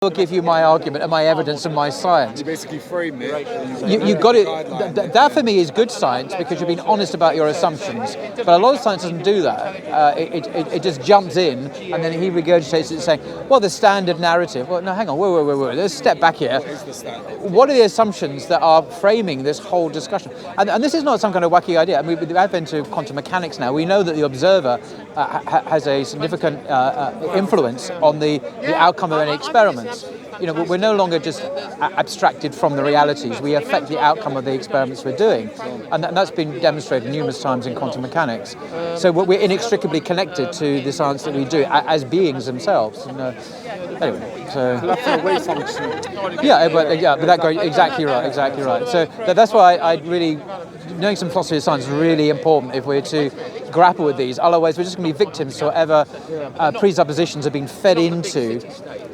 will give you my argument and my evidence and my science. You basically frame it. You got it. That for me is good science because you're being honest about your assumptions. But a lot of science doesn't do that. It just jumps in and then he regurgitates it saying, well, the standard narrative. Well, no, hang on, wait. Let's step back here. What are the assumptions that are framing this whole discussion? And this is not some kind of wacky idea. I mean, with the advent of quantum mechanics now, we know that the observer has a significant influence on the outcome of any experiment. You know, we're no longer just abstracted from the realities. We affect the outcome of the experiments we're doing. And that's been demonstrated numerous times in quantum mechanics. So we're inextricably connected to the science that we do as beings themselves. And, anyway, so... That's a wave function. But that goes exactly right. So that's why I really... Knowing some philosophy of science is really important if we're to grapple with these. Otherwise, we're just going to be victims to whatever presuppositions are being fed into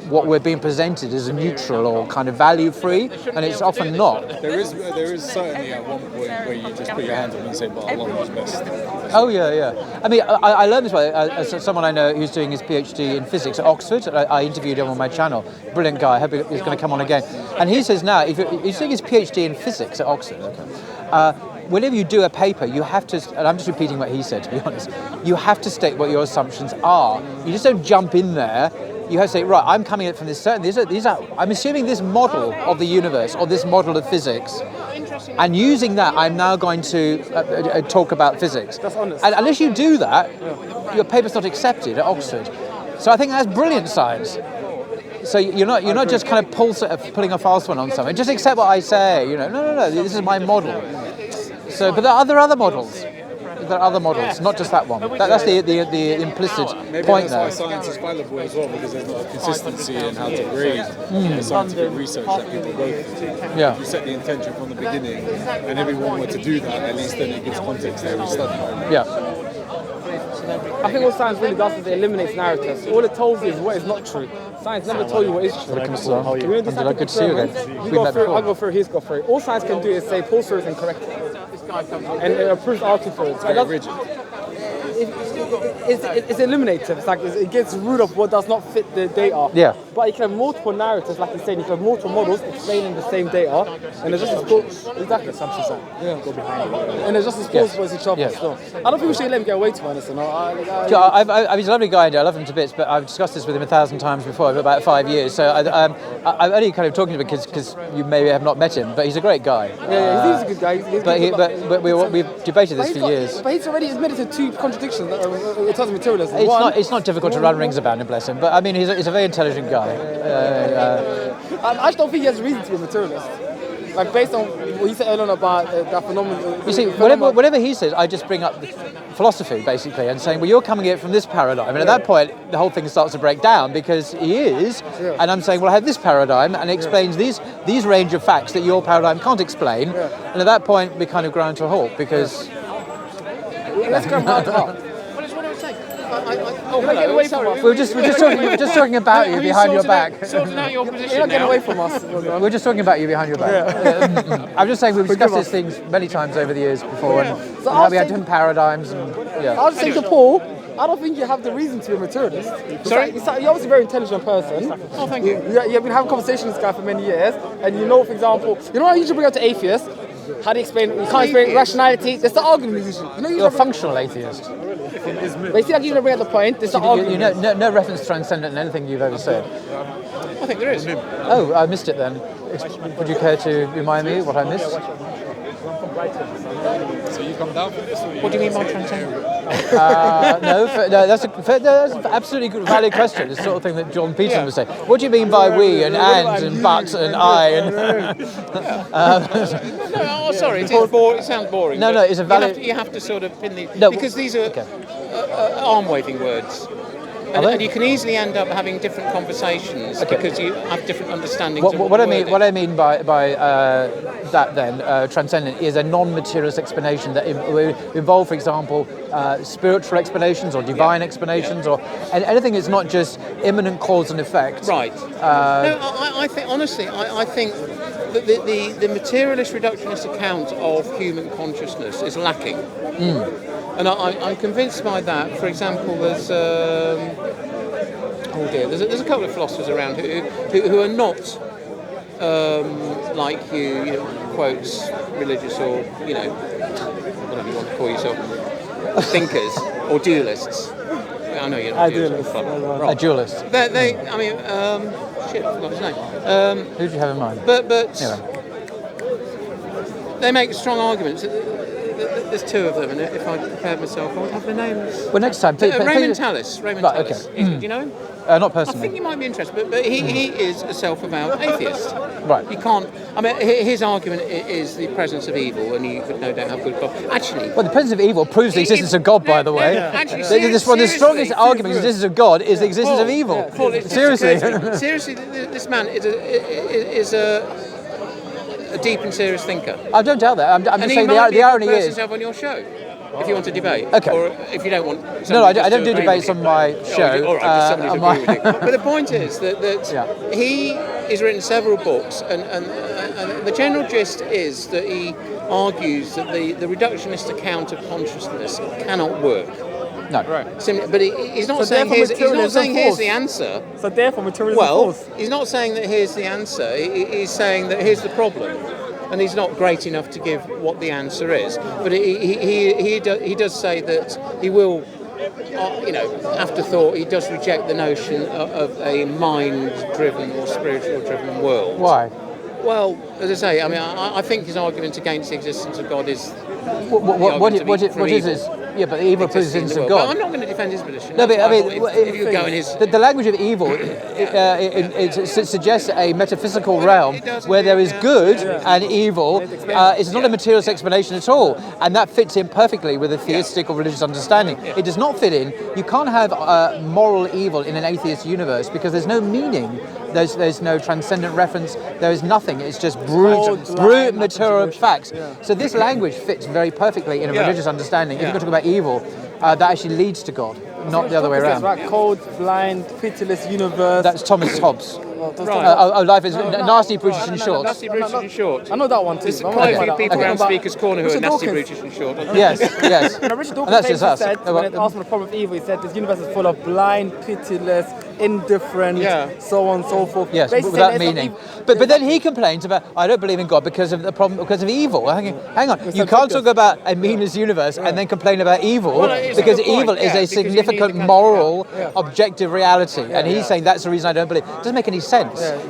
what we're being presented as neutral or kind of value-free, and it's often not. There is certainly at one point where you just put your hands up and say, but Allah knows best. Oh, yeah. I mean, I learned this way. Someone I know who's doing his PhD in physics at Oxford. I interviewed him on my channel. Brilliant guy. I hope he's going to come on again. And he says now, if he's doing his PhD in physics at Oxford, whenever you do a paper, you have to, and I'm just repeating what he said, to be honest, you have to state what your assumptions are. You just don't jump in there. You have to say, right, I'm coming at from this certain, I'm assuming this model of the universe or this model of physics, and using that, I'm now going to talk about physics. That's honest. And unless you do that, your paper's not accepted at Oxford. So I think that's brilliant science. So you're not just kind of pulling a fast one on something. Just accept what I say. You know, no. This is my model. So, but there are other models. There are other models, not just that one. That's the implicit point there. Maybe that's why science is fallible as well, because there's not a consistency in how to grade the scientific research that people go through. Yeah. If you set the intention from the beginning, and everyone were to do that, at least then it gives context to every study. Yeah. I think what science really does is it eliminates narratives. All it tells you is what is not true. Science never told you what is true. Good to see you again. You go through, I go through, he's go through. All science can do is say Paul's theory is incorrect. And it approves our two theories. Very rigid. It's eliminative. It's like it gets rid of what does not fit the data. Yeah. But you can have multiple narratives, like you're saying, you can have multiple models explaining the same data, and it's just as plausible. Exactly. Go behind it. And it's just as plausible as each other. Yes. So I don't think we should let him get away too honest. He's a lovely guy. I love him to bits, but I've discussed this with him 1,000 times before, about 5 years. So I'm only kind of talking to him because you maybe have not met him, but he's a great guy. Yeah, he's a good guy. But we've debated this for years. But he's already admitted to two contradictions in terms of materialism. It's not difficult to run rings about him, bless him. But I mean, he's a very intelligent guy. I just don't think he has a reason to be a materialist. Like based on what he said earlier on about that phenomenon. You see, whatever he says, I just bring up the philosophy basically and saying, well, you're coming at it from this paradigm, and at that point, the whole thing starts to break down because he is, and I'm saying, well, I have this paradigm, and it explains these range of facts that your paradigm can't explain, and at that point, we kind of ground to a halt because. Let's go heart to heart. We're just talking about you behind your back. Sorting out your position. You're not getting away from us. We're just talking about you behind your back. I'm just saying we've discussed these things many times over the years before, and how we had different paradigms. And I'll just say to Paul, I don't think you have the reason to be a materialist. Sorry? You're obviously a very intelligent person. Oh, thank you. You've been having conversations with this guy for many years, and you know, for example, you know what I usually bring up to atheists? How do you explain? You can't explain rationality. There's the argument usually. You're a functional atheist. But you see, like you bring up the point. There's the argument. No reference to transcendent in anything you've ever said. I think there is. Oh, I missed it then. Would you care to remind me what I missed? So you come down from this? What do you mean by transcendent? That's an absolutely good, valid question. It's the sort of thing that John Peterson would say. What do you mean by we and but and I? No, sorry, it sounds boring. No, it's a valid. You have to sort of pin the because these are arm waving words. And you can easily end up having different conversations because you have different understandings of what I mean by that then transcendent is a non-materialist explanation that will involve, for example, spiritual explanations or divine explanations or anything that's not just immanent cause and effect. Right. I think honestly, I think that the materialist reductionist account of human consciousness is lacking. And I'm convinced by that. For example, there's difficult deal. There's a couple of philosophers around who are not like you know, quotes religious or whatever you want to call yourself, thinkers or dualists. I know you're not Dualist. A dualist. They I mean, shit, I forgot his name. Who do you have in mind? But Anyway. they make strong arguments. There's two of them, and if I prepared myself, I would have the names. Well, next time. Raymond Tallis. Raymond Right, Tallis. okay. Do you know him? Not I personally. think you might be interested, but he is a self-avowed atheist. Right. You can't. I mean, his argument is the presence of evil, and you could no doubt have good God. Actually, Well, the presence of evil proves the existence of God, by the way. Actually, One of the strongest seriously, arguments of the existence of God is the existence of evil. Paul, it's Seriously. seriously, this man is a deep and serious thinker. I don't doubt that. I'm And just he saying might be the a good irony person is. to have on your show, if you want to debate. Okay. Or if you don't want. No, I somebody just don't to do agree debates with on you. my show. All right, just somebody to on my- agree with you. But the point is that Yeah. he has written several books, and the general gist is that he argues that the reductionist account of consciousness cannot work. No. Simply, but he's not So saying therefore he's not materialism saying here's false. the answer. So therefore, materialism Well, false. he's not saying that here's the answer. He's saying that here's the problem, and he's not great enough to give what the answer is. But he does say that he will, after thought, he does reject the notion of a mind-driven or spiritual-driven world. Why? Well, as I say, I mean, I think his argument against the existence of God is What is this? Yeah, but evil proves the existing in existence the of world. But God. I'm not going to defend his position. No, but I mean, if you go in his the language of evil it suggests a metaphysical realm it does where there is indeed, good yeah. and evil. It's not a materialist explanation at all, and that fits in perfectly with a theistic or religious understanding. It does not fit in. You can't have moral evil in an atheist universe because there's no meaning. There's no transcendent reference. There is nothing. It's just brute material facts. So this language fits very perfectly in a religious understanding. If you're going to talk about evil, that actually leads to God, not the other way around. Right, cold, blind, pitiless universe. That's Thomas Hobbes. Right. Life is nasty, brutish, and short. nasty, brutish, and short. I know that one too. There's but I'm quite not a few about that. people I'm around talking Speaker's Corner who are Richard nasty, Dawkins. brutish, and short. Yes. And Richard And that's Dawkins just us. said, when it asked him the problem of evil, he said this universe is full of blind, pitiless, indifferent, so on and so forth. Yes, Basically without saying there's no meaning. evil. But then he complains about, I don't believe in God because of the problem, because of evil. Hang on. You can't talk about a meaningless universe and then complain about evil, Well, it's a because good point, evil is yeah, a because you need significant the- moral, objective reality. And he's saying that's the reason I don't believe. It doesn't make any sense.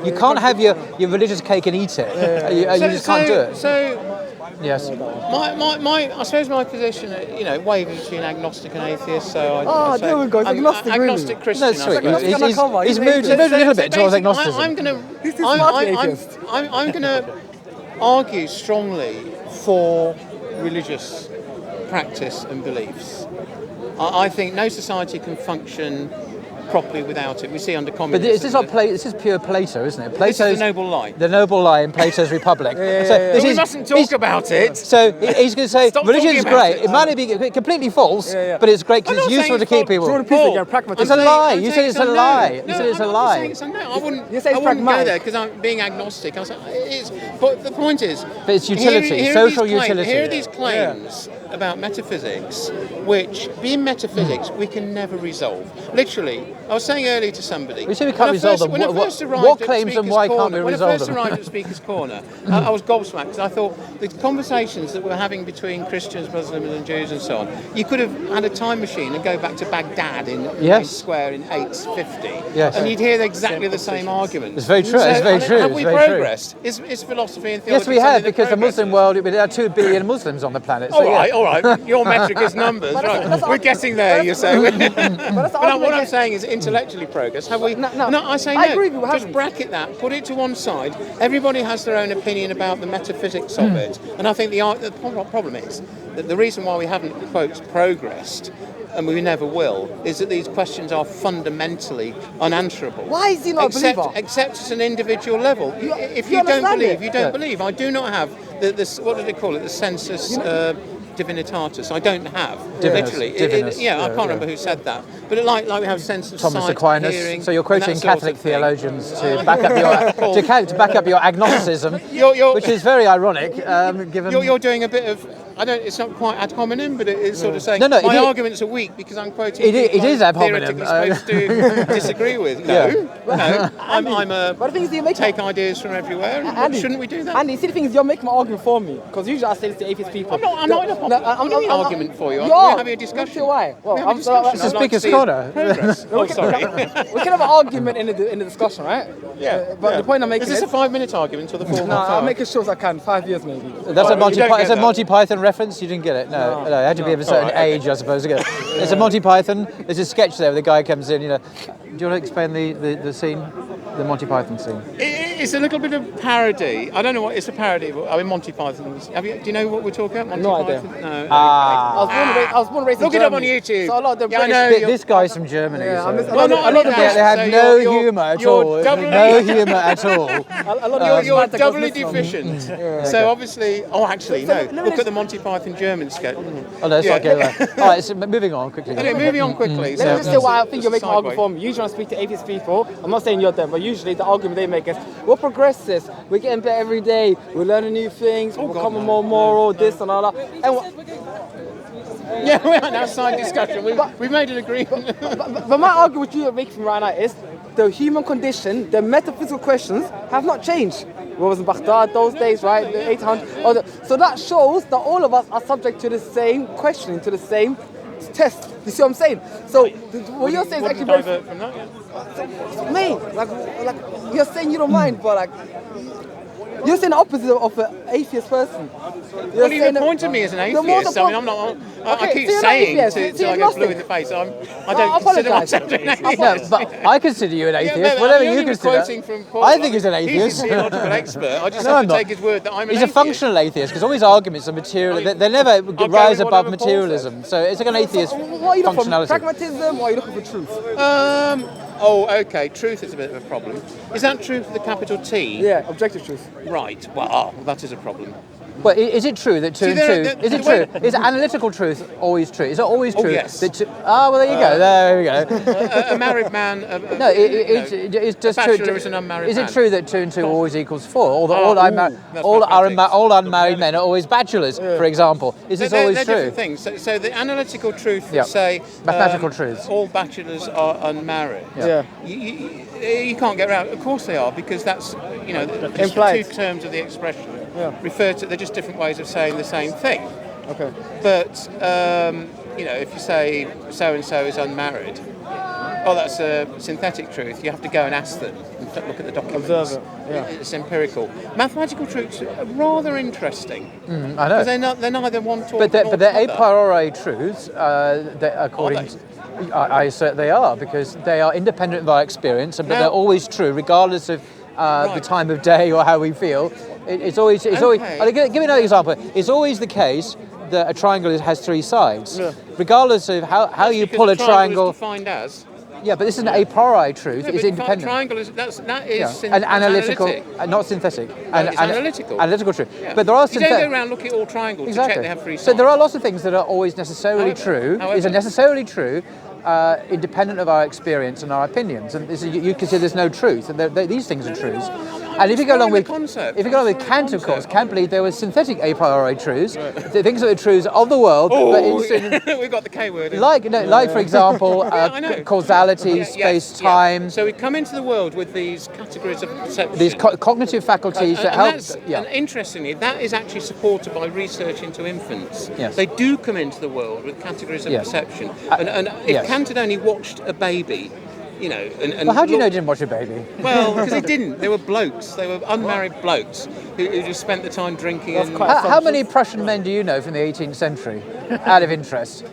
You can't have your religious cake and eat it. You just can't do it. So, Yes. I suppose my position, wavering between agnostic and atheist. So Oh, there we go. It's I'm agnostic, really. agnostic Christian. That's sweet. I suppose. He's moved a little bit towards agnosticism. I'm going He's too smart to be atheist. I'm going to argue strongly for religious practice and beliefs. I think no society can function properly without it. We see under But communism. this is not this is pure Plato, isn't it? This is Plato's the noble lie. the noble lie in Plato's Republic. But we mustn't talk about it. So he's going to say Stop religion talking is about great. it. It might be completely false, yeah. but it's great because I'm it's not useful saying to it's keep false. people. Jordan Peterson, you're a pragmatist. It's a lie. I'm You saying said it's a no. lie. You No, said it's a I'm not lie. saying it's a no. I wouldn't. You say it's I wouldn't go pragmatic. there because I'm being agnostic. I was like, it's. But the point is, But it's utility, here are social these claims- utility. Here are these claims about metaphysics, which, being metaphysics, we can never resolve. Literally, I was saying earlier to somebody. We say we can't resolve them. What claims and why can't we resolve When I first them? arrived at Speaker's Corner, I was gobsmacked because I thought the conversations that we're having between Christians, Muslims, and Jews, and so on, you could have had a time machine and go back to Baghdad in Yes. Square in 850, Yes. and you'd hear exactly the same arguments. It's very true. It's very true. Have It's we very true. progressed? Is philosophy and theology? Yes, we something have, that because the Muslim progresses? world, there are 2 billion Muslims on the planet. So All right. Your metric is numbers, right? We're getting there, you're saying. But what I'm saying is intellectually progress. Have we? No. I say no. I agree with you, Just haven't. bracket that. Put it to one side. Everybody has their own opinion about the metaphysics of it, and I think the problem is that the reason why we haven't, quotes, progressed, and we never will, is that these questions are fundamentally unanswerable. Why is he not a believer? Except at an individual level. If you you don't understand believe, it? you don't believe. I do not have this. What do they call it? The sensus divinitatis. I don't have. Literally. Divinus. I can't remember who said that. But like we have sense of Thomas sight, Aquinas. hearing, So you're quoting and that sort Catholic of thing. theologians to back up your to back up your agnosticism, You're- which is very ironic, given. You're doing a bit of I don't. It's not quite ad hominem, but it's sort of saying No, my arguments are weak because I'm quoting. It people is I'm ad hominem. theoretically supposed to disagree with. No, I'm But the thing is, you make take ideas from everywhere. Andy, Shouldn't we do that? Andy, see, the thing is, you're making my argument for me because usually I say this to atheist people. I'm not in an argument for you. You're We're having a discussion. See why? Well, We're having a discussion. It's a I'd like speaker's to see corner. progress. Oh, sorry. we can have an argument in the discussion, right? Yeah. But the point I'm making is this a 5-minute argument or the full no, half I'll hour? make as short as I can. 5 years maybe. That's a Monty. you don't It's get a that. Monty Python reference. You didn't get it. No, it had to be of a certain age, I suppose. To get it. It's a Monty Python. There's a sketch there where the guy comes in. Do you want to explain the scene, the Monty Python scene? It's a little bit of parody. I don't know what it's a parody. But, I mean, Monty Python. Do you know what we're talking about? Monty No idea. Python? No. I was born and raised in Look it up on Germany. YouTube. So a lot of the Yeah, I British. know. This guy's from Germany. Yeah, so. I miss- Well, not a lot of They have so no you're- humour at you're all. doubly- No humour at all. You're Smarter doubly goes deficient. So obviously, actually, no. Look at the Monty Python German sketch. Oh, no, let's not Yeah. go there. All right, so moving on quickly. Anyway, moving on quickly. Let me just say why I think you're making an argument Sideways. for me. Usually when I speak to atheist people, I'm not saying you're them, but usually the argument they make is, we're progressives, we're getting better every day, we're learning new things, we're becoming more moral, this and all that. Yeah, we're on outside discussion. We've made an agreement. But my argument you're making right now is the human condition, the metaphysical questions have not changed. We was in Baghdad those days, right? The 800. So that shows that all of us are subject to the same questioning, to the same test. You see what I'm saying? So what you're saying is actually very. Divert from that, yeah. Mate, like you're saying you don't mind, but like you're saying the opposite of an atheist person. Well, you appointed me as an atheist. I mean, I'm not. I keep saying till I get blue in the face. I don't consider myself an atheist. No, but I consider you an atheist. Yeah, Whatever I'm you only consider. quoting from Paul. I think he's an He's atheist. a theological expert. I just No, have I'm to not. take his word that I'm an He's atheist. a functional atheist because all his arguments are material. They never rise with above whatever Paul materialism. So it's like an atheist What are you looking for? functionality. Pragmatism, or are you looking for truth? Okay. Truth is a bit of a problem. Is that truth with a capital T? Yeah, objective truth. Right. Well, that is a problem. Well, is it true that two See, and there- two? Is it there- true? Is analytical truth always true? Is it always true? yes. That two, well, there you go. There we go. A married man. No, it's just a true. bachelor is an unmarried Is it man. true that 2 and 2 always equals 4? All that's mathematics. all unmarried men are always bachelors, for example. Is this always they're true? different things. So the analytical truth Yeah. would say Mathematical truths. all bachelors are unmarried. Yeah. You can't get around. Of course they are, because that's the Implied. two terms of the expression Yeah. refer to. They're just different ways of saying the same thing. Okay. But if you say so and so is unmarried, that's a synthetic truth. You have to go and ask them and look at the documents. Observe it, yeah. It's empirical. Mathematical truths are rather interesting. I know. Because they're neither one talk But they're nor a other. priori truths, according to... I assert they are, because they are independent of our experience, but they're always true, regardless of the time of day or how we feel. It's always. Okay. I'll give you another example. It's always the case that a triangle has 3 sides, regardless of how you Because pull a Is triangle. defined as. Yeah, but this is an a priori truth. No, it's but independent. Triangle is that is An analytical, analytic. not synthetic. It's analytical. Analytical truth. Yeah. But there are You don't synthetic. go around looking at all triangles to Exactly. check they have 3 sides. So there are lots of things that are always necessarily true. Is however- necessarily true, independent of our experience and our opinions. And this is, you consider there's no truth, and these things are truths. And if you go along with Kant, of course, Kant believed there were synthetic a priori truths, the things that are truths of the world. But we've got the K word. like for example, I know. causality, space, time. So we come into the world with these categories of perception. These cognitive faculties that help. And interestingly, that is actually supported by research into infants. Yes. They do come into the world with categories of Yes. perception. And if yes. Kant had only watched a baby, and Well, how do you know he didn't watch a baby? Well, because he didn't. They were blokes. They were unmarried blokes who just spent the time drinking. That's And quite- How many Prussian men do you know from the 18th century, out of interest?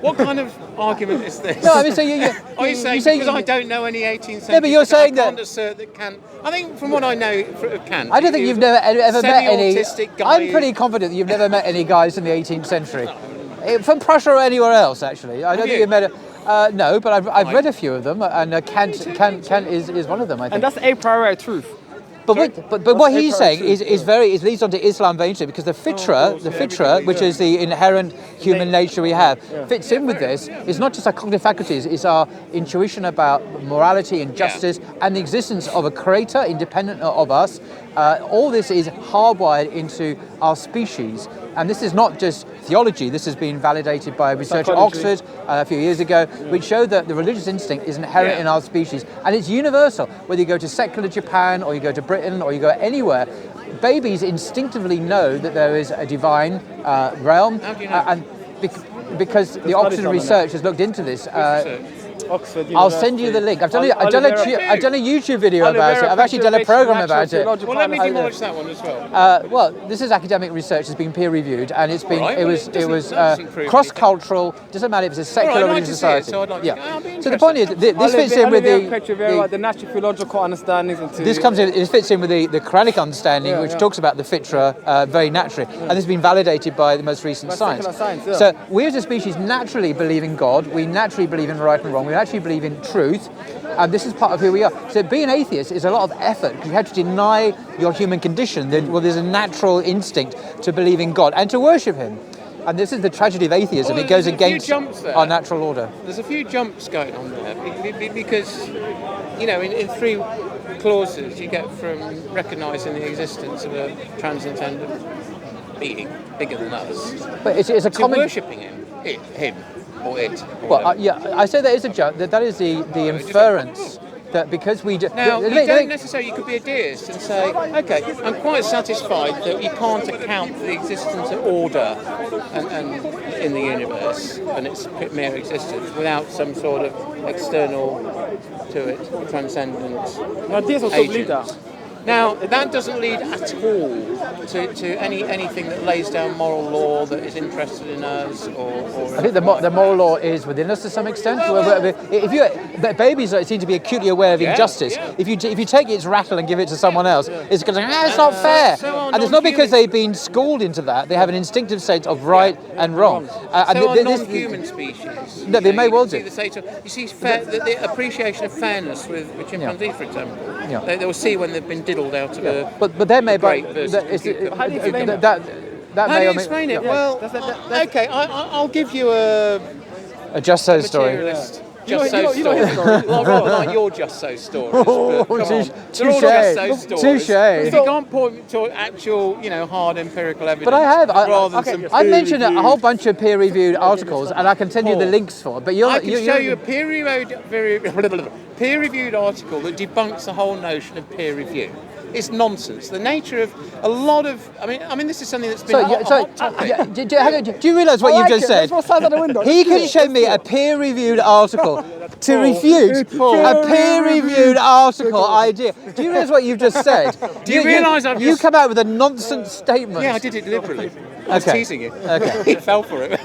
what kind of argument is this? No, I mean, so you Are you saying say because I don't know any 18th century? No, but you're saying I can't that- assert that Kant. I think from what I know of Kant, I don't think he you've was never ever met any. semi-autistic guy. I'm pretty confident that you've never met any guys from the 18th century, from Prussia or anywhere else. Actually, I don't think you? you've met. No, but I've read a few of them, and Kant is one of them. I think. And that's a priori truth. But what he's saying is leads on to Islam very interesting, because the fitra, which is the inherent human nature we have, fits in with this. It's not just our cognitive faculties; it's our intuition about morality and justice and the existence of a creator independent of us. All this is hardwired into our species. And this is not just theology. This has been validated by research at Oxford a few years ago, which showed that the religious instinct is inherent in our species, and it's universal. Whether you go to secular Japan, or you go to Britain, or you go anywhere, babies instinctively know that there is a divine realm. How do you know? And because the Oxford research has looked into this. Oxford University. I'll send you the link. I've done a YouTube video about it. I've actually done a program about it. Well, let me demolish that one as well. Well, this is academic research. It's been peer reviewed, and it's been Right, it was cross-cultural. Doesn't matter if it's a secular I'd like religious to see it, society. so I'd like to- So the point is, this fits in with the natural theological understandings. It fits in with the Quranic understanding, which talks about the fitra very naturally, and this has been validated by the most recent science. So we as a species naturally believe in God. We naturally believe in right and wrong. We actually believe in truth, and this is part of who we are. So being atheist is a lot of effort. You have to deny your human condition. There's a natural instinct to believe in God and to worship Him. And this is the tragedy of atheism. Well, it goes there's a few against jumps there. our natural order. There's a few jumps going on there because, in 3 clauses you get from recognising the existence of a transcendent being bigger than us But it's a to common. worshipping him or it. Or Well, whatever. I say that is a joke. That is the inference that because we do. Now, you don't necessarily, you could be a deist and say, okay, I'm quite satisfied that you can't account for the existence of order and in the universe and its mere existence without some sort of external to it, transcendent Now, this also believe that. Now, that doesn't lead at all to anything that lays down moral law that is interested in us, or I think the moral law is within us to some extent. If babies seem to be acutely aware of injustice. yeah. If you take its rattle and give it to someone else, it's going to say, it's not fair. And it's not because they've been schooled into that. They have an instinctive sense of right and wrong. are non-human species. No, they may well do. You see the appreciation of fairness with chimpanzee, for example. Yeah. They will see when they've been diddled out of a. But they may. Great versus How do you explain that How may do you or may- explain it? yeah. Well, okay, I'll give you a A just so story. materialist You know- just you know- so you know his story. Well, rather like your just so stories. But come on. touche. They're all just so stories. Touche. If you can't point to actual, hard empirical evidence. But I have. rather than some I mentioned a whole bunch of peer-reviewed articles, and I can send you the links for. But I can show you a peer-reviewed article that debunks the whole notion of peer review. It's nonsense. The nature of a lot of, I mean, this is something that's been a hot topic. Do you realise what you've just said? He can show me a peer-reviewed article to refute a peer-reviewed article idea. Do you realise what you've just said? Do you realise I've you just- come out with a nonsense statement? Yeah, I did it deliberately. I was teasing you. Okay. He fell for it.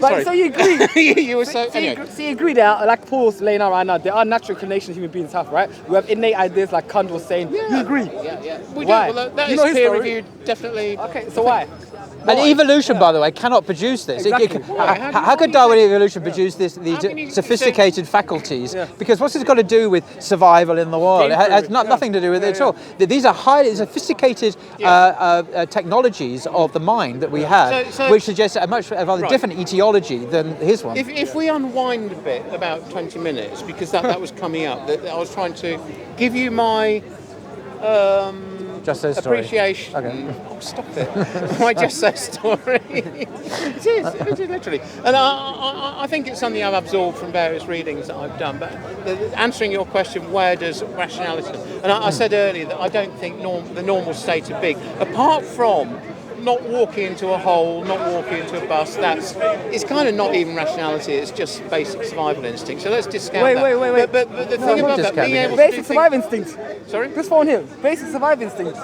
But so you agree? You were so. Anyway. So you agree that, like Paul's laying out right now, there are natural inclinations human beings have, right? We have innate ideas, like Kant was saying. You agree? Yeah. We Why? do. Well, that You is know his peer story? reviewed, definitely. Okay, so why? And evolution, by the way, cannot produce this. Exactly. How could Darwinian evolution produce these can you sophisticated faculties? Because what's this got to do with survival in the world? It has nothing to do with it at all. These are highly sophisticated technologies of the mind that we have, So- which suggests a much rather different etiology than his one. If we unwind a bit, about 20 minutes, because that was coming up, that I was trying to give you my Just so story. appreciation. Okay. Oh, stop it! My just so story. It is literally, and I think it's something I've absorbed from various readings that I've done. But answering your question, where does rationality? And I said earlier that I don't think the normal state of being, apart from not walking into a hole, not walking into a bus, it's kind of not even rationality, it's just basic survival instinct. So let's discount that. Wait. But the thing about that, being able to Basic do survival instinct. Sorry? This phone here, basic survival instinct.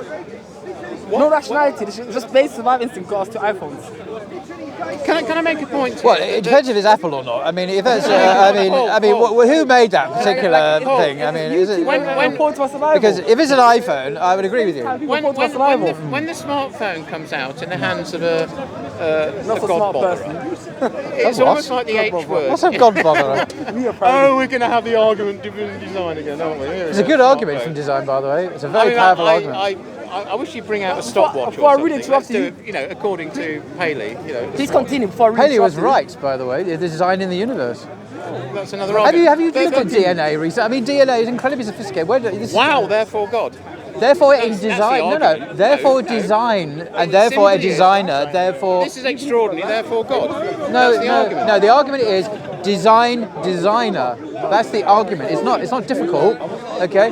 No rationality, it's just basic survival instinct got us to iPhones. Can I make a point? Well, it depends if it's Apple or not. I mean, if it's, who made that particular thing? I mean, is it? Because if it's an iPhone, I would agree with you. When the smartphone comes out in the hands of a god botherer, it's almost like the H word. What's a god botherer? Oh, we're going to have the argument from design again, aren't we? It's a good argument from design, by the way. It's a very powerful argument. I wish you'd bring out a stopwatch Before I or really something. interrupt Let's do it, according to Paley. Please continue before I really Paley was interrupt right, by the way. The design in the universe. That's another argument. Have you looked at DNA recently? I mean, DNA is incredibly sophisticated. Wow, therefore God. Therefore, in design, Therefore, design, and therefore a designer. Therefore, this is extraordinary. Therefore, God. No. The argument is designer. That's the argument. It's not difficult. Okay.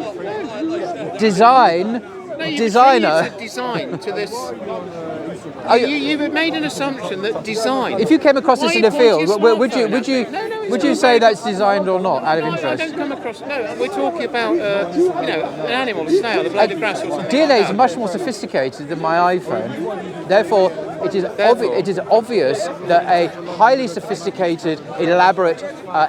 Design. Designer. Design to this. You've made an assumption that design. If you came across this in the field, would you say that's designed or not? Out of interest. I don't come across. No, we're talking about an animal, a snail, a blade of grass, or something. DNA is much more sophisticated than my iPhone. Therefore, it is obvious that a highly sophisticated, elaborate,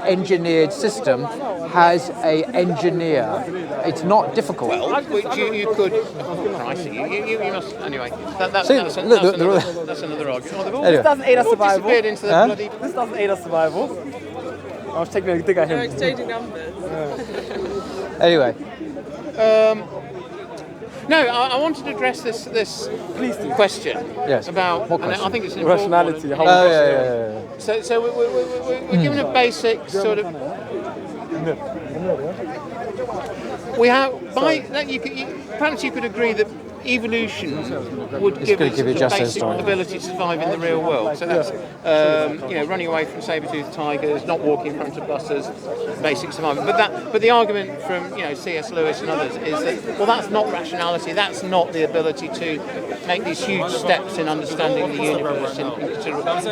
engineered system has a engineer. It's not difficult. Well, which you could. I see. You must. Anyway, that's another argument. This doesn't aid us survival. Into the bloody... This doesn't aid us survival. I was taking a dig at him. We're exchanging numbers. Anyway. No, I wanted to address this question. Yes. About, what question? And I think it's an important rationality. one. Yeah. So we're given a basic sort of. We have perhaps you could agree that evolution would give us the basic ability to survive in the real world. So that's running away from saber-toothed tigers, not walking in front of buses, basic survival. But the argument from C.S. Lewis and others is that that's not rationality. That's not the ability to make these huge steps in understanding the universe.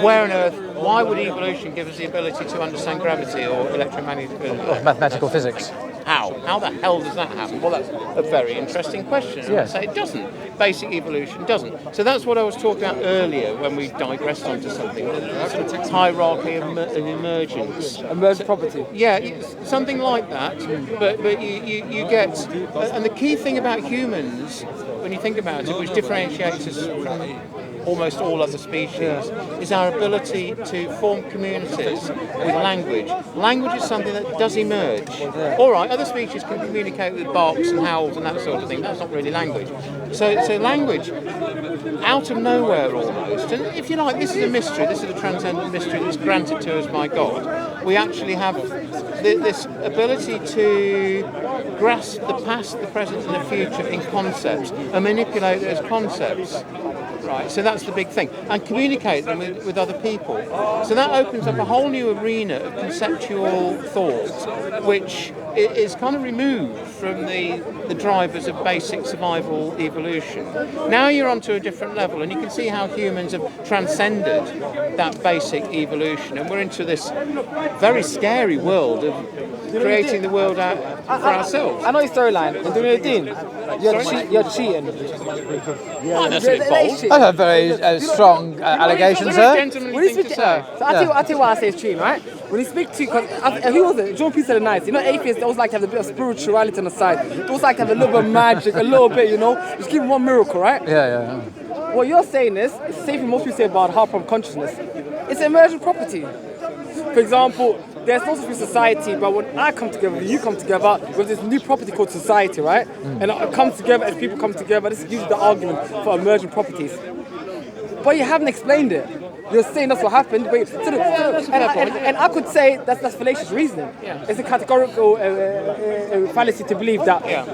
Where on earth? Why would evolution give us the ability to understand gravity or electromagnetic Mathematical physics. How? How the hell does that happen? Well, that's a very interesting question. I would say it doesn't. Basic evolution doesn't. So that's what I was talking about earlier when we digressed onto something. The sort of hierarchy of emergence. Emergent property. Yeah, something like that. But you get... And the key thing about humans, when you think about it, which differentiates us from almost all other species, is our ability to form communities with language. Language is something that does emerge. All right, other species can communicate with barks and howls and that sort of thing. That's not really language. So language, out of nowhere almost, and if you like, this is a mystery, this is a transcendent mystery that's granted to us by God. We actually have this ability to grasp the past, the present and the future in concepts and manipulate those concepts. Right, so that's the big thing, and communicate them with other people. So that opens up a whole new arena of conceptual thought, which is kind of removed from the drivers of basic survival evolution. Now you're onto a different level, and you can see how humans have transcended that basic evolution, and we're into this very scary world of creating the world out for ourselves. I know your storyline. And Dean, you're cheating. Oh, that's a bit bold. I have very strong allegations, sir. When you speak to, I'll tell you why I say it's cheating, right? When you speak to, because who was it? John P. said it nice. Atheists, they always like to have a bit of spirituality on the side. They always like to have a little bit of magic, a little bit, Just give them one miracle, right? Yeah. What you're saying is, it's the same thing most people say about half from consciousness. It's emergent property. For example, there's no such thing as society, but when I come together, when you come together, there's this new property called society, right? And it comes together, as people come together, this gives you the argument for emergent properties. But you haven't explained it. You're saying that's what happened, but and I could say that's fallacious reasoning. Yeah. It's a categorical fallacy to believe that. Yeah.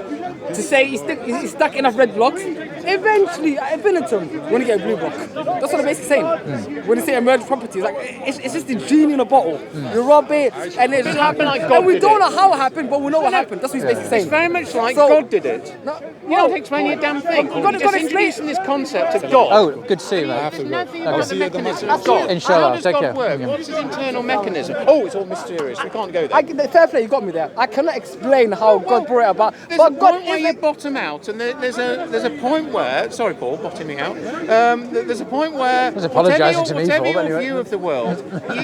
To say you stack enough red blocks, eventually, at infinitum, you're going to get a blue block. That's what I'm basically saying. When you say emergent properties, like it's just the genie in a bottle. You rub it, and it just happened like God. And we don't know how it happened, but we know what happened. That's what he's basically saying. It's very much like God did it. No, you don't explain your damn thing. You're just introducing this concept of God. Oh, good to see you, mate. Nothing about the mechanism of God. Inshallah, How does take God care. work? What's his internal mechanism? Oh, it's all mysterious. We can't go there. Fair play, you got me there. I cannot explain how God brought it about. There's a point where you bottom out, and there's a point where, sorry Paul, bottoming out, there's a point where apologising to me whatever for, your anyway. view of the world,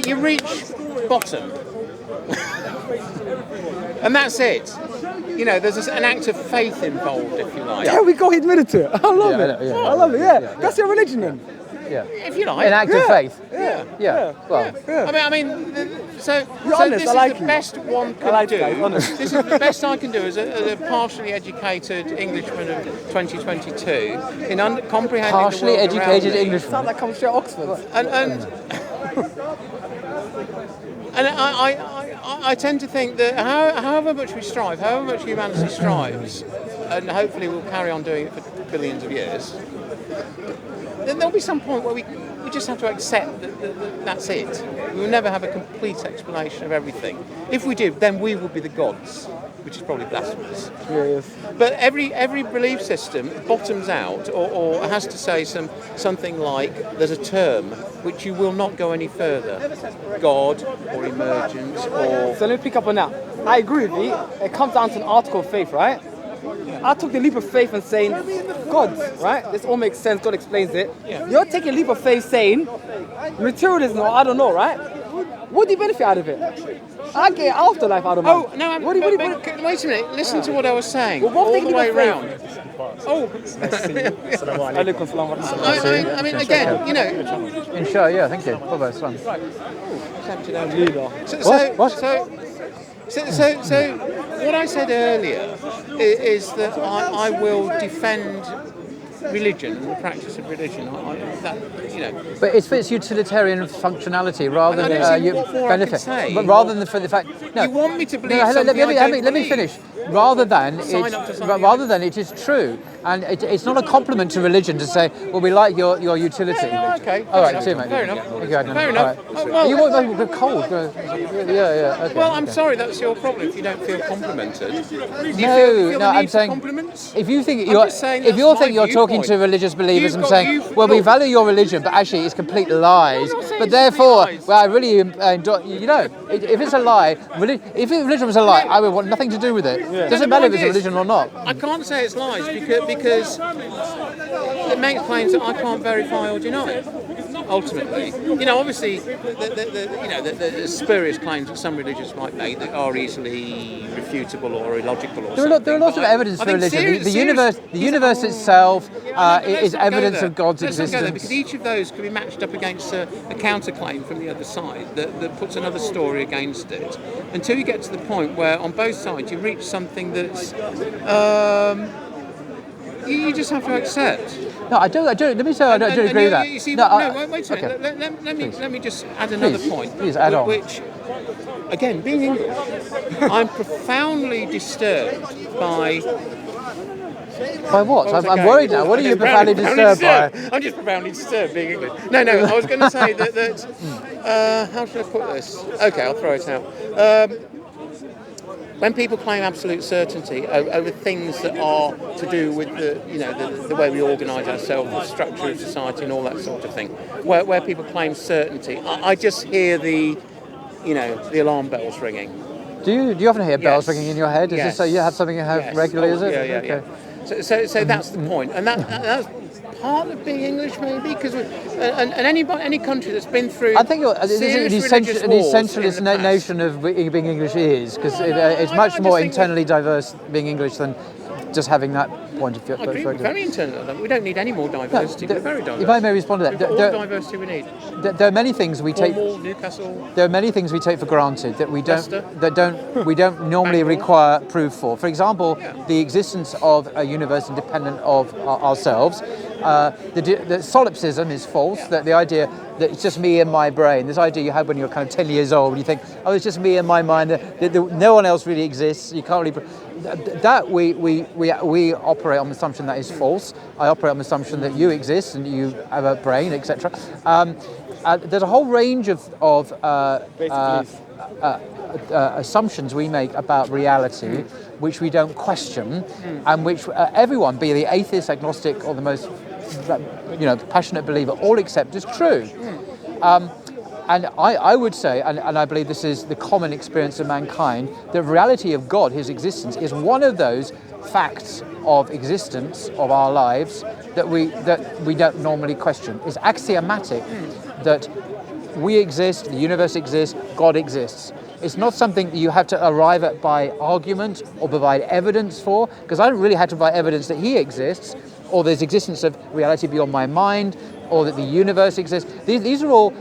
you reach bottom. And that's it. You know, there's an act of faith involved, if you like. There we go, he admitted to it. I love it. Yeah. I love it, yeah. That's your religion then. Yeah. If you like. An act of faith. Yeah. Well, I mean, so honest, this I like is the you. best one can like do. that, he's honest. This is the best I can do as a partially educated Englishman of 2022 in comprehending partially the world around educated me. Englishman. Sounds like I'm straight Oxford. And I tend to think that however much we strive, however much humanity strives, and hopefully we'll carry on doing it for billions of years, then there'll be some point where we just have to accept that that's it. We will never have a complete explanation of everything. If we do, then we will be the gods, which is probably blasphemous. Yes. But every belief system bottoms out or has to say something like there's a term which you will not go any further. God or emergence or... So let me pick up on that. I agree with you. It comes down to an article of faith, right? I took the leap of faith and saying, God, right? This all makes sense. God explains it. Yeah. You're taking a leap of faith saying, materialism, or I don't know, right? What do you benefit out of it? I get afterlife out of it. Oh, no, wait a minute. Listen to what I was saying all the way around. Oh, I mean, again, you know... Inshallah, yeah, thank you. Bye-bye, Islam. So what I said earlier is that I will defend religion and the practice of religion. But it's for its utilitarian functionality rather I than don't see you what more I benefit. could say. But rather than for the fact, no. You want me to believe No, something I don't let me believe. finish. Rather than Sign up to something it is true, and it's not a compliment to religion to say, well, we like your utility. Yeah, okay. All right, see you, mate. Fair enough. Okay, Adnan. Fair enough. All right. Well, You want a cold? Yeah. Okay. Well, I'm sorry, that's your problem if you don't feel complimented. Do you feel the I'm need for saying compliments? if you think I'm you're just saying if that's you're my thinking you're talking viewpoint. to religious believers and saying, You've well, we got- value your religion, but actually it's complete lies. I'm not saying But it's therefore, complete lies. well, I really if it's a lie, if religion was a lie, I would want nothing to do with it. It doesn't matter if it's a religion or not. I can't say it's lies because it makes claims that I can't verify or deny. Ultimately, obviously, the spurious claims that some religions might make that are easily refutable or illogical or something. There are lots of evidence for religion. The universe itself is evidence of God's existence. Let's not go there, because existence. each of those can be matched up against a counterclaim from the other side that puts another story against it. Until you get to the point where on both sides you reach something that's you just have to accept. No, I don't. Let me say I don't agree with that. You see, No, wait a minute. Okay. Let me just add another Please, point. please add on. Which, again, being English, I'm profoundly disturbed by. By what? I'm worried now. What are you profoundly disturbed by? I'm just profoundly disturbed being English. No, I was going to say that how should I put this? Okay, I'll throw it out. When people claim absolute certainty over things that are to do with the way we organise ourselves, the structure of society, and all that sort of thing, where people claim certainty, I just hear the alarm bells ringing. Do you often hear bells Yes. ringing in your head? Is Yes. this so you have something you have Yes. regularly? Is it? Yeah. Okay. So that's the point, and that's part of being English, maybe, because and any country that's been through. I think an serious religious wars essentialist in the past. notion of being English is because it's I much just more think internally diverse being English than just having that point of view. I agree, very internal. We don't need any more diversity. We're very diverse. If I may respond to that, All the diversity we need. there are many things we take. Cornwall, Newcastle. There are many things we take for granted that we Leicester. don't normally Bangor. require proof for. For example, Yeah. the existence of a universe independent of ourselves. The solipsism is false. That the idea that it's just me and my brain. This idea you had when you were kind of 10 years old. You think, oh, it's just me and my mind. No one else really exists. You can't really. That we operate on the assumption that is false. I operate on the assumption that you exist and you have a brain, etc. There's a whole range of assumptions we make about reality, which we don't question, and which everyone, be the atheist, agnostic, or the most passionate believer, all accept as true. And I would say, and I believe this is the common experience of mankind, the reality of God, his existence, is one of those facts of existence of our lives that we don't normally question. It's axiomatic that we exist, the universe exists, God exists. It's not something that you have to arrive at by argument or provide evidence for, because I don't really have to provide evidence that he exists, or there's existence of reality beyond my mind, or that the universe exists. These are all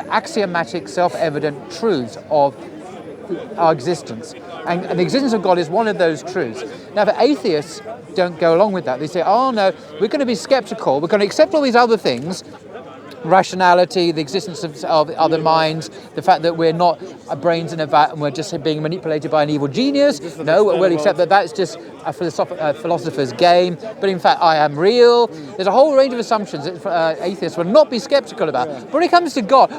axiomatic, self-evident truths of our existence. And the existence of God is one of those truths. Now, the atheists don't go along with that. They say, oh no, we're going to be skeptical, we're going to accept all these other things, rationality, the existence of other minds, the fact that we're not brains in a vat and we're just being manipulated by an evil genius. No, we'll accept that that's just a philosopher's game, but in fact I am real. There's a whole range of assumptions that atheists will not be skeptical about. But when it comes to God,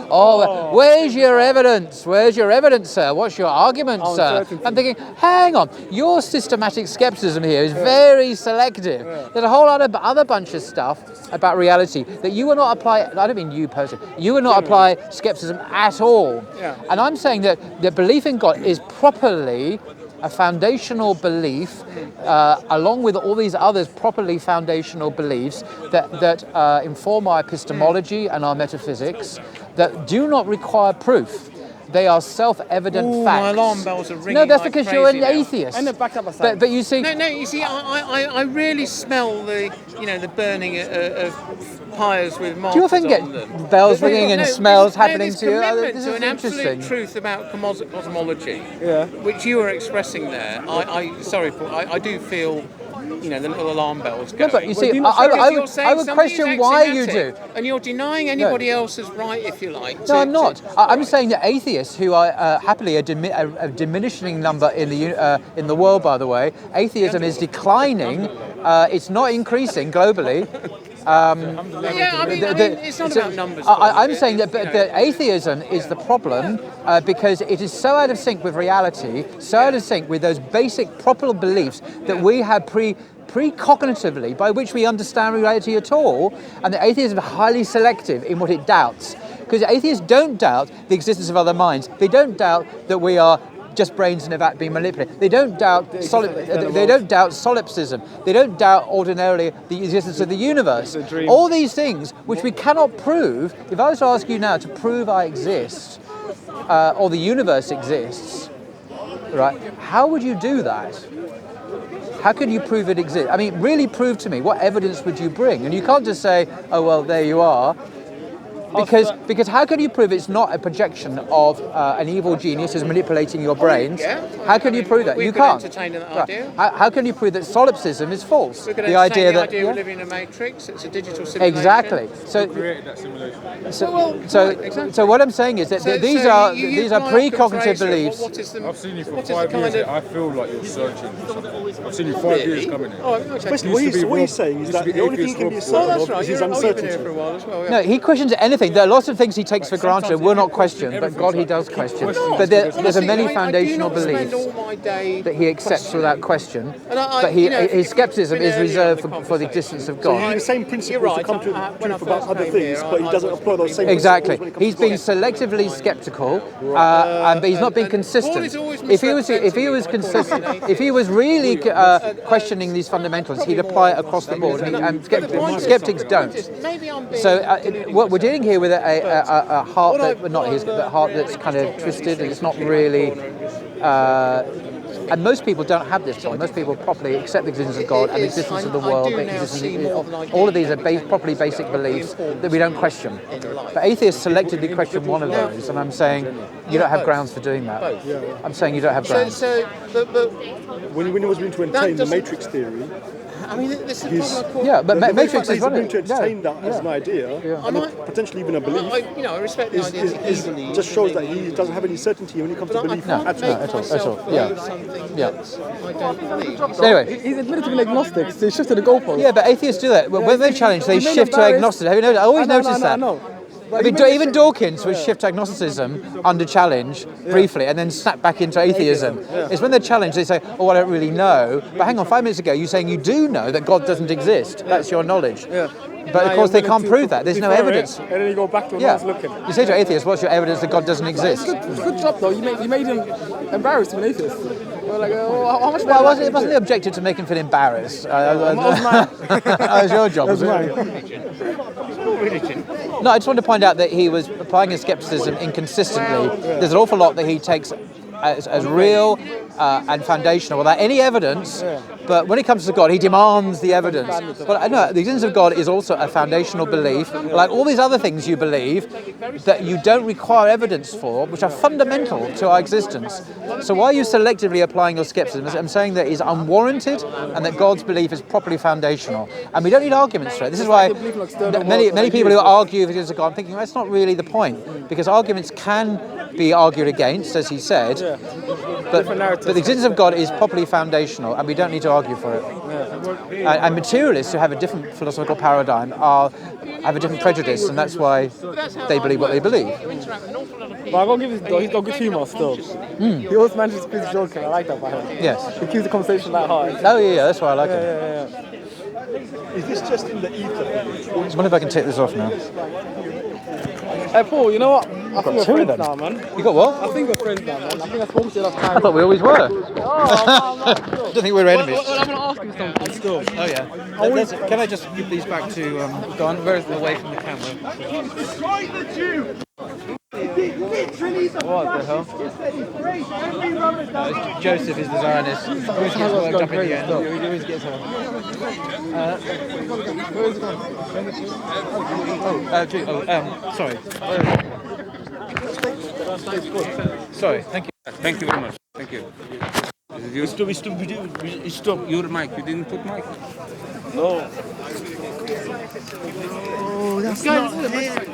where's your evidence? Where's your evidence, sir? What's your argument, sir? I'm thinking, hang on, your systematic skepticism here is very selective. There's a whole other bunch of stuff about reality that you will not apply. I don't mean you personally. You will not apply skepticism at all. And I'm saying that the belief in God is properly a foundational belief, along with all these others properly foundational beliefs that inform our epistemology and our metaphysics, that do not require proof. They are self-evident facts. My alarm bells are ringing. No, that's like because crazy you're an now. atheist. And the backup aside. But you see, No, you see, I really smell the burning of pyres with markers do you often get on them. bells ringing and smells happening this to you? commitment This to is an absolute interesting. truth about cosmology, which you were expressing there. Sorry, Paul, I do feel, the little alarm bells going. No, but you see, You're I saying would something question is why you do. axiomatic, and you're denying anybody else's right, if you like. No, I'm not. I'm saying that atheists, who are happily a diminishing number in the world, by the way, atheism is declining. It's not increasing globally. It's not about numbers. I'm saying that atheism is the problem because it is so out of sync with reality, so out of sync with those basic proper beliefs that we have precognitively, by which we understand reality at all, and that atheism is highly selective in what it doubts. Because atheists don't doubt the existence of other minds. They don't doubt that we are just brains in a vat being manipulated. They don't doubt solipsism. They don't doubt ordinarily the existence of the universe. All these things which we cannot prove. If I was to ask you now to prove I exist or the universe exists, right? How would you do that? How can you prove it exists? I mean, really prove to me. What evidence would you bring? And you can't just say, oh well, there you are. Because how can you prove it's not a projection of an evil genius who's manipulating your brains? How can you prove that? You can't. Entertain that idea. How can you prove that solipsism is false? We could entertain the idea of living in a matrix. It's a digital simulation. Exactly. So created that simulation. So what I'm saying is that these are precognitive beliefs. I've seen you for 5 years. I feel like you're searching for something. I've seen you 5 years coming in. Basically, what he's saying is that the only thing he can be certain of is his uncertainty. No, he questions anything. There are lots of things he takes for granted will not question, but God he does question. But there's a many foundational beliefs that he accepts without question. But his skepticism is reserved for the existence of So God. the same principles to come to truth about other things, but he doesn't apply those same Exactly. principles when it comes He's to been God. selectively skeptical, but he's not been consistent. If he was consistent, if he was really questioning these fundamentals, he'd apply it across the board. And skeptics don't. So what we're dealing here with a heart heart that's kind of twisted, and it's not really. And most people don't have this problem. Most people properly accept the existence of God and the existence of the world. All of these are properly basic beliefs that we don't question. But atheists selectively question one of those, and I'm saying you don't have grounds for doing that. I'm saying you don't have grounds. When he was going to entertain the matrix theory, I mean, this is a problem. Yeah, but the Matrix is he's willing running. to entertain that as an idea, and potentially even a belief, I respect the idea that he believes. just shows that he doesn't have any certainty when it comes to belief. No, at at all. Yeah. Something Yeah. that I don't believe. Anyway. He's admitted to being agnostic, so he shifted the goalpost. Yeah, but atheists do that. When they're challenged, they He made shift to embarrassed- agnostic. Have you noticed? I always noticed that. No. I mean, even Dawkins would shift to agnosticism under challenge briefly and then snap back into atheism. It's when they're challenged, they say, oh, I don't really know. But hang on, 5 minutes ago, you're saying you do know that God doesn't exist. That's your knowledge. But of course, they can't prove that. There's no evidence. And then you go back to when I was looking. You say to atheists, what's your evidence that God doesn't exist? Good job though. You made him embarrassed to be an atheist. We're like, oh, how much? Well, it wasn't the objective to make him feel embarrassed. That was your job, was it? No, I just wanted to point out that he was applying his skepticism inconsistently. There's an awful lot that he takes as real and foundational without any evidence, but when it comes to God, he demands the evidence. But no, the existence of God is also a foundational belief, like all these other things you believe that you don't require evidence for, which are fundamental to our existence. So why are you selectively applying your skepticism? I'm saying that it's unwarranted and that God's belief is properly foundational. And we don't need arguments for it. This is why many people who argue because of God, I'm thinking that's not really the point, because arguments can be argued against, as he said, but the existence of God is properly foundational and we don't need to argue for it. And materialists who have a different philosophical paradigm have a different prejudice, and that's why they believe what they believe. But I gotta give his he's got good humour still. He always manages to keep joking. I like that about him. Yes. He keeps the conversation light-hearted. Oh yeah, that's why I like it. Is this just in the ether? I wonder if I can take this off now. Hey Paul, you know what? I think we're two of friends them. now, man. You got what? I think we're friends now, man. I think I spoke to you last time. I thought we always were. Oh, I don't think we were enemies. well, I'm gonna ask you something still. Oh yeah. Can I just give these back to Don? Where's away from the camera? What the hell? Joseph is the Zionist. Always gets worked up in the end. He always gets her. Sorry. Sorry, thank you. Thank you very much. Thank you. You stop your mic. You didn't put mic. No. Oh, that's not it.